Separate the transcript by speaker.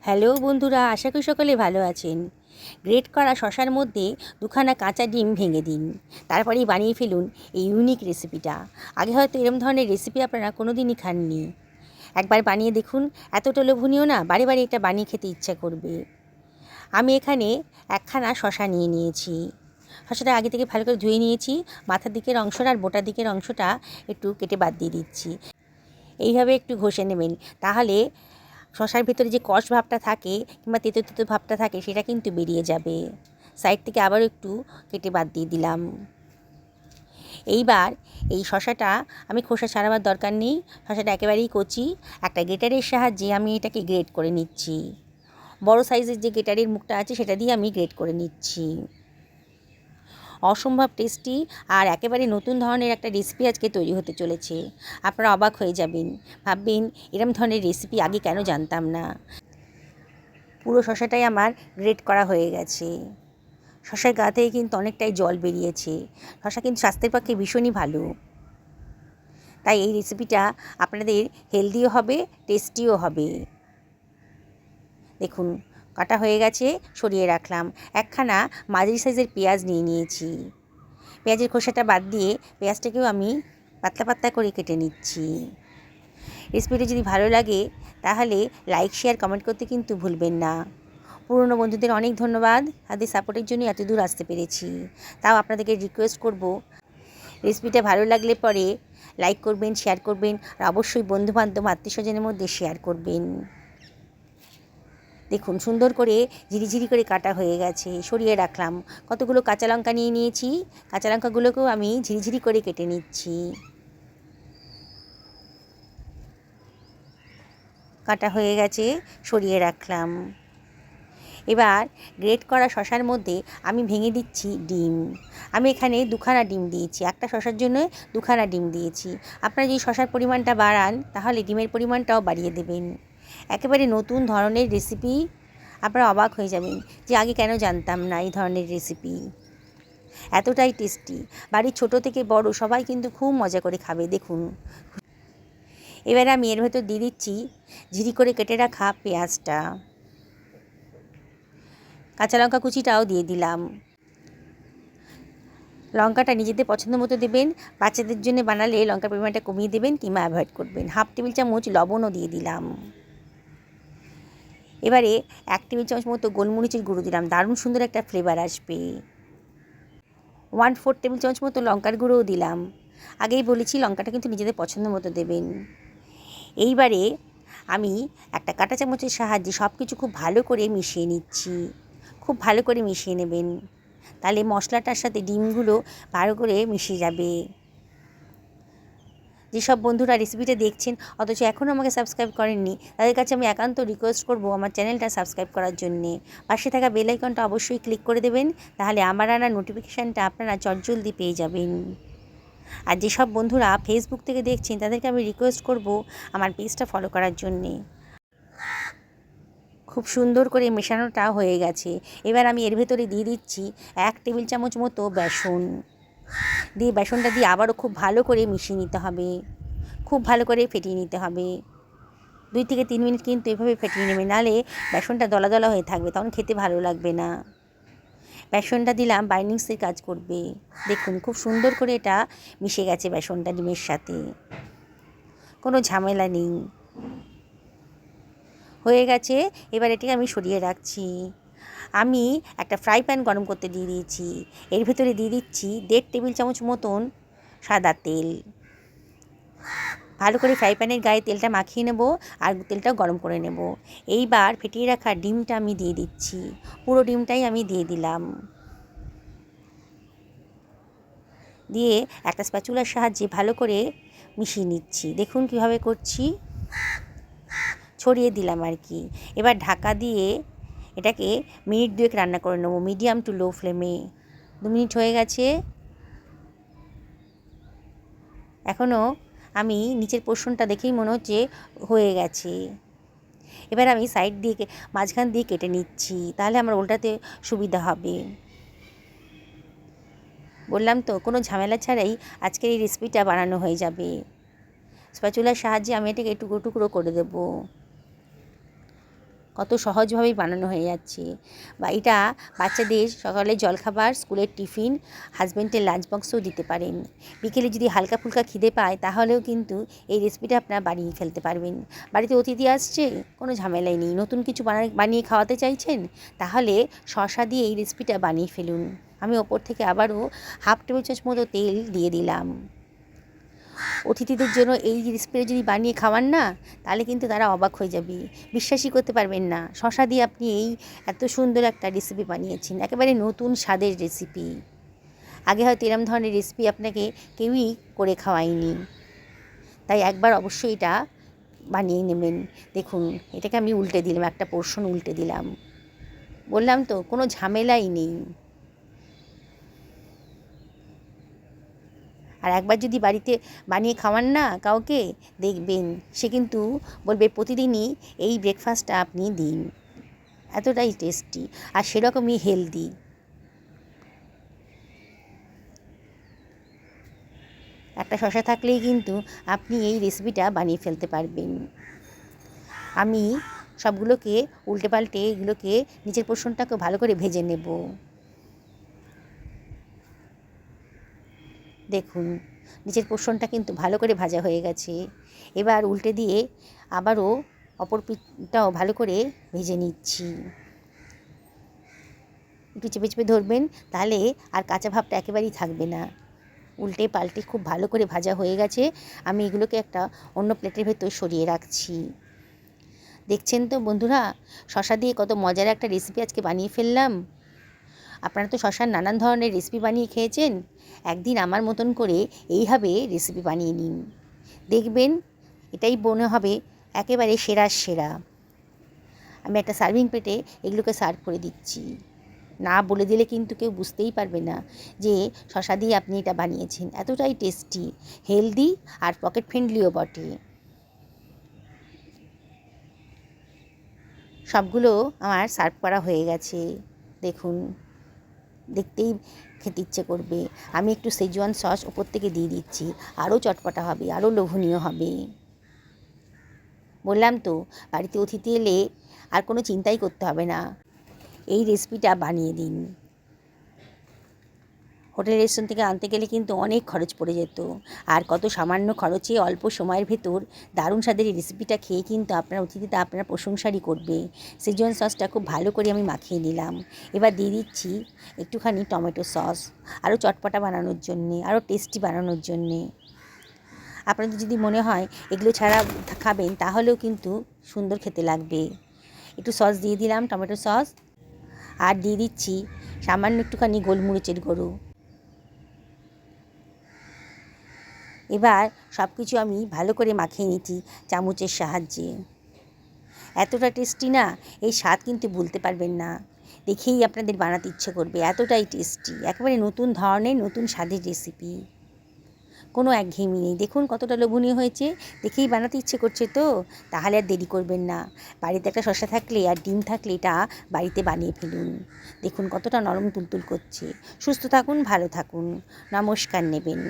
Speaker 1: Hello বন্ধুরা, আশা করি সকলে ভালো আছেন। গ্রেট করা শশার মধ্যে দুখানা কাঁচা ডিম ভেঙে দিন, তারপরেই বানিয়ে ফেলুন এই ইউনিক রেসিপিটা। আগে হয়তো এরম ধরনের রেসিপি আপনারা কোনো দিনই খাননি। একবার বানিয়ে দেখুন, এতটা লোভনীয় না, বারে বারে এটা বানিয়ে খেতে ইচ্ছা করবে। আমি এখানে একখানা শশা নিয়ে নিয়েছি। শশাটা আগে থেকে ভালো করে ধুয়ে নিয়েছি। মাথার দিকের অংশটা আর বোটার দিকের অংশটা একটু কেটে বাদ দিয়ে দিচ্ছি। এইভাবে একটু ঘষে নেবেন, তাহলে শশার ভিতরে যে কষ ভাবটা থাকে কিংবা তেতো তেতো ভাবটা থাকে সেটা কিন্তু বেরিয়ে যাবে। সাইড থেকে আবারও একটু কেটে বাদ দিয়ে দিলাম। এইবার এই শশাটা আমি খোসা ছাড়াবার দরকার নেই, শশাটা একেবারেই কচি। একটা গ্রেটারের সাহায্যে আমি এটাকে গ্রেট করে নিচ্ছি। বড় সাইজের যে গ্রেটারের মুখটা আছে সেটা দিয়ে আমি গ্রেট করে নিচ্ছি। অসম্ভব টেস্টি আর একেবারে নতুন ধরনের একটা রেসিপি আজকে তৈরি হতে চলেছে। আপনারা অবাক হয়ে যাবেন, ভাববেন এরম ধরনের রেসিপি আগে কেন জানতাম না। পুরো শশাটাই আমার গ্রেট করা হয়ে গেছে। শশার গা থেকে কিন্তু অনেকটাই জল বেরিয়েছে। শশা কিন্তু স্বাস্থ্যের পক্ষে ভীষণই ভালো, তাই এই রেসিপিটা আপনাদের হেলদিও হবে, টেস্টিও হবে। দেখুন কাটা হয়ে গেছে, সরিয়ে রাখলাম। একখানা মাঝারি সাইজের পেঁয়াজ নিয়ে নিয়েছি। পেঁয়াজের খোসাটা বাদ দিয়ে পেঁয়াজটাকেও আমি পাতলা পাতলা করে কেটে নিচ্ছি। রেসিপিটা যদি ভালো লাগে তাহলে লাইক, শেয়ার, কমেন্ট করতে কিন্তু ভুলবেন না। পুরনো বন্ধুদের অনেক ধন্যবাদ, তাদের সাপোর্টের জন্য এত দূর আসতে পেরেছি। তাও আপনাদেরকে রিকোয়েস্ট করব, রেসিপিটা ভালো লাগলে পরে লাইক করবেন, শেয়ার করবেন, আর অবশ্যই বন্ধুবান্ধব আত্মীয়স্বজনের মধ্যে শেয়ার করবেন। দেখুন সুন্দর করে ঝিরিঝিরি করে কাটা হয়ে গেছে, সরিয়ে রাখলাম। কতগুলো কাঁচা লঙ্কা নিয়ে নিয়েছি, কাঁচা লঙ্কাগুলোকেও আমি ঝিরিঝিরি করে কেটে নিচ্ছি। কাটা হয়ে গেছে, সরিয়ে রাখলাম। এবার গ্রেট করা শশার মধ্যে আমি ভেঙে দিচ্ছি ডিম। আমি এখানে দুখানা ডিম দিয়েছি, একটা শশার জন্য দুখানা ডিম দিয়েছি। আপনারা যদি শশার পরিমাণটা বাড়ান তাহলে ডিমের পরিমাণটাও বাড়িয়ে দেবেন। একেবারে নতুন ধরনের রেসিপি, আপনারা অবাক হয়ে যাবেন যে আগে কেন জানতাম না এই ধরনের রেসিপি। এতটাই টেস্টি, বাড়ির ছোট থেকে বড় সবাই কিন্তু খুব মজা করে খাবে। দেখুন এবারে আমি এর ভেতর দিয়ে দিচ্ছি ঝিরি করে কেটে রাখা পেঁয়াজটা, কাঁচা লঙ্কা কুচিটাও দিয়ে দিলাম। লঙ্কাটা নিজেদের পছন্দ মতো দেবেন, বাচ্চাদের জন্য বানালে লঙ্কার পরিমাণটা কমিয়ে দেবেন কিংবা অ্যাভয়েড করবেন। হাফ টেবিল চামচ লবণও দিয়ে দিলাম। এবারে 1 টেবিল চামচ মতো গোলমরিচের গুঁড়ো দিলাম, দারুণ সুন্দর একটা ফ্লেভার আসবে। 1/4 টেবিল চামচ মতো লঙ্কার গুঁড়োও দিলাম। আগেই বলেছি লঙ্কাটা কিন্তু নিজেদের পছন্দ মতো দেবেন। এইবারে আমি একটা কাঁটা চামচের সাহায্যে সব কিছু খুব ভালো করে মিশিয়ে নিচ্ছি। খুব ভালো করে মিশিয়ে নেবেন, তাহলে মশলাটার সাথে ডিমগুলো ভালো করে মিশে যাবে। যেসব বন্ধুরা রেসিপিটা দেখছেন অথচ এখনও আমাকে সাবস্ক্রাইব করেননি, তাদের কাছে আমি একান্ত রিকোয়েস্ট করব আমার চ্যানেলটা সাবস্ক্রাইব করার জন্যে। পাশে থাকা বেল আইকনটা অবশ্যই ক্লিক করে দেবেন, তাহলে আমার আনা নোটিফিকেশানটা আপনারা চটজলদি পেয়ে যাবেন। আর যেসব বন্ধুরা ফেসবুক থেকে দেখছেন তাদেরকে আমি রিকোয়েস্ট করব আমার পেজটা ফলো করার জন্যে। খুব সুন্দর করে মেশানোটা হয়ে গেছে। এবার আমি এর ভেতরে দিয়ে দিচ্ছি 1 টেবিল চামচ মতো বেসন। দিয়ে বেসনটা দিয়ে আবারও খুব ভালো করে মিশিয়ে নিতে হবে, খুব ভালো করে ফেটিয়ে নিতে হবে। 2 থেকে 3 মিনিট কিন্তু এভাবে ফেটিয়ে নেবে, নাহলে বেসনটা দলা দলা হয়ে থাকবে, তখন খেতে ভালো লাগবে না। বেসনটা দিলাম বাইন্ডিংসের কাজ করবে। দেখুন খুব সুন্দর করে এটা মিশে গেছে বেসনটা ডিমের সাথে, কোনো ঝামেলা নেই। হয়ে গেছে, এবার এটাকে আমি সরিয়ে রাখছি। আমি একটা ফ্রাই প্যান গরম করতে দিয়ে দিয়েছি। এর ভেতরে দিয়ে দিচ্ছি 1.5 টেবিল চামচ মতন সাদা তেল। ভালো করে ফ্রাই প্যানের গায়ে তেলটা মাখিয়ে নেব আর তেলটাও গরম করে নেব। এইবার ফেটিয়ে রাখা ডিমটা আমি দিয়ে দিচ্ছি, পুরো ডিমটাই আমি দিয়ে দিলাম। দিয়ে একটা স্প্যাচুলার সাহায্যে ভালো করে মিশিয়ে নিচ্ছি। দেখুন কীভাবে করছি, ছড়িয়ে দিলাম আর কি। এবার ঢাকা দিয়ে এটাকে মিনিট 2 রান্না করে নেবো, মিডিয়াম টু লো ফ্লেমে। 2 মিনিট হয়ে গেছে, এখনও আমি নিচের পোর্শনটা দেখেই মনে হচ্ছে হয়ে গেছে। এবার আমি সাইড দিয়ে মাঝখান দিয়ে কেটে নিচ্ছি, তাহলে আমার উল্টাতে সুবিধা হবে। বললাম তো কোনো ঝামেলা ছাড়াই আজকের এই রেসিপিটা বানানো হয়ে যাবে। স্প্যাচুলার সাহায্যে আমি এটাকে টুকরো টুকরো করে দেব। কত সহজভাবেই বানানো হয়ে যাচ্ছে। বা এটা বাচ্চাদের সকালে জলখাবার, স্কুলের টিফিন, হাজব্যান্ডের লাঞ্চ বক্সেও দিতে পারেন। বিকেলে যদি হালকা ফুলকা খিদে পায় তাহলেও কিন্তু এই রেসিপিটা আপনারা বানিয়ে ফেলতে পারবেন। বাড়িতে অতিথি আসছে, কোনো ঝামেলাই নেই। নতুন কিছু বানিয়ে খাওয়াতে চাইছেন, তাহলে শসা দিয়ে এই রেসিপিটা বানিয়ে ফেলুন। আমি ওপর থেকে আবারও হাফ টেবিল চামচ মতো তেল দিয়ে দিলাম। অতিথিদের জন্য এই রেসিপিটা যদি বানিয়ে খাওয়ান না, তাহলে কিন্তু তারা অবাক হয়ে যাবে, বিশ্বাসই করতে পারবেন না শসা দিয়ে আপনি এই এত সুন্দর একটা রেসিপি বানিয়েছেন। একেবারে নতুন স্বাদের রেসিপি। আগে হয়তো এরম ধরনের রেসিপি আপনাকে কেউই করে খাওয়ায়নি, তাই একবার অবশ্যই এটা বানিয়ে নেবেন। দেখুন, এটাকে আমি উল্টে দিলাম, একটা পোর্শন উল্টে দিলাম। বললাম তো, কোনো ঝামেলাই নেই। আর একবার যদি বাড়িতে বানিয়ে খাওয়ান না কাউকে, দেখবেন সে কিন্তু বলবে প্রতিদিনই এই ব্রেকফাস্টটা আপনি দিন। এতটাই টেস্টি আর সেরকমই হেলদি। একটা শসা থাকলেই কিন্তু আপনি এই রেসিপিটা বানিয়ে ফেলতে পারবেন। আমি সবগুলোকে উল্টে পাল্টে এগুলোকে নিচের পোর্শনটাকে ভালো করে ভেজে নেব। দেখুন, নিচের পোর্শনটা কিন্তু ভালো করে ভাজা হয়ে গেছে। এবার উল্টে দিয়ে আবারও অপর পিঠটাও ভালো করে ভেজে নিচ্ছি। একটু চেপে চেপে ধরবেন, তাহলে আর কাঁচা ভাবটা একেবারেই থাকবে না। উল্টে পাল্টে খুব ভালো করে ভাজা হয়ে গেছে। আমি এগুলোকে একটা অন্য প্লেটের ভেতর সরিয়ে রাখছি। দেখছেন তো বন্ধুরা, শসা দিয়ে কত মজার একটা রেসিপি আজকে বানিয়ে ফেললাম। আপনারা তো শসার নানান ধরনের রেসিপি বানিয়ে খেয়েছেন। একদিন আমার মতন করে এইভাবে রেসিপি বানিয়ে নিন, দেখবেন এটাই মনে হবে একেবারে সেরার সেরা। আমি একটা সার্ভিং প্লেটে এগুলোকে সার্ভ করে দিচ্ছি। না বলে দিলে কিন্তু কেউ বুঝতেই পারবে না যে শসা দিয়ে আপনি এটা বানিয়েছেন। এতটাই টেস্টি, হেলদি আর পকেট ফ্রেন্ডলিও বটে। সবগুলো আমার সার্ভ করা হয়ে গেছে। দেখুন, দেখতেই খেতে ইচ্ছে করবে। আমি একটু সেজওয়ান সস ওপর থেকে দিয়ে দিচ্ছি, আরও চটপটা হবে, আরও লোভনীয় হবে। বললাম তো, বাড়িতে অতিথি এলে আর কোনো চিন্তাই করতে হবে না, এই রেসিপিটা বানিয়ে দিন। হোটেল রেস্টুরেন্ট থেকে আনতে গেলে কিন্তু অনেক খরচ পড়ে যেত, আর কত সামান্য খরচে অল্প সময়ের ভেতর দারুণ স্বাদের এই রেসিপিটা খেয়ে কিন্তু আপনার অতিথিটা আপনার প্রশংসারই করবে। সেজওয়ান সসটা খুব ভালো করে আমি মাখিয়ে নিলাম। এবার দিয়ে দিচ্ছি একটুখানি টমেটো সস, আরও চটপটা বানানোর জন্যে, আরও টেস্টি বানানোর জন্যে। আপনাদের যদি মনে হয় এগুলো ছাড়া খাবেন, তাহলেও কিন্তু সুন্দর খেতে লাগবে। একটু সস দিয়ে দিলাম, টমেটো সস, আর দিয়ে দিচ্ছি সামান্য একটুখানি গোলমরিচের গুঁড়ো। এবার সব কিছু আমি ভালো করে মাখিয়ে নিচ্ছি চামচের সাহায্যে। এতটা টেস্টি না, এই স্বাদ কিন্তু ভুলতে পারবেন না। দেখেই আপনাদের বানাতে ইচ্ছে করবে, এতটাই টেস্টি। একেবারে নতুন ধরনের নতুন স্বাদের রেসিপি, কোনো একঘেয়েমি নেই। দেখুন কতটা লোভনীয় হয়েছে, দেখেই বানাতে ইচ্ছে করছে তো। তাহলে আর দেরি করবেন না, বাড়িতে একটা শসা থাকলে আর ডিম থাকলে এটা বাড়িতে বানিয়ে ফেলুন। দেখুন কতটা নরম তুলতুল করছে। সুস্থ থাকুন, ভালো থাকুন, নমস্কার নেবেন।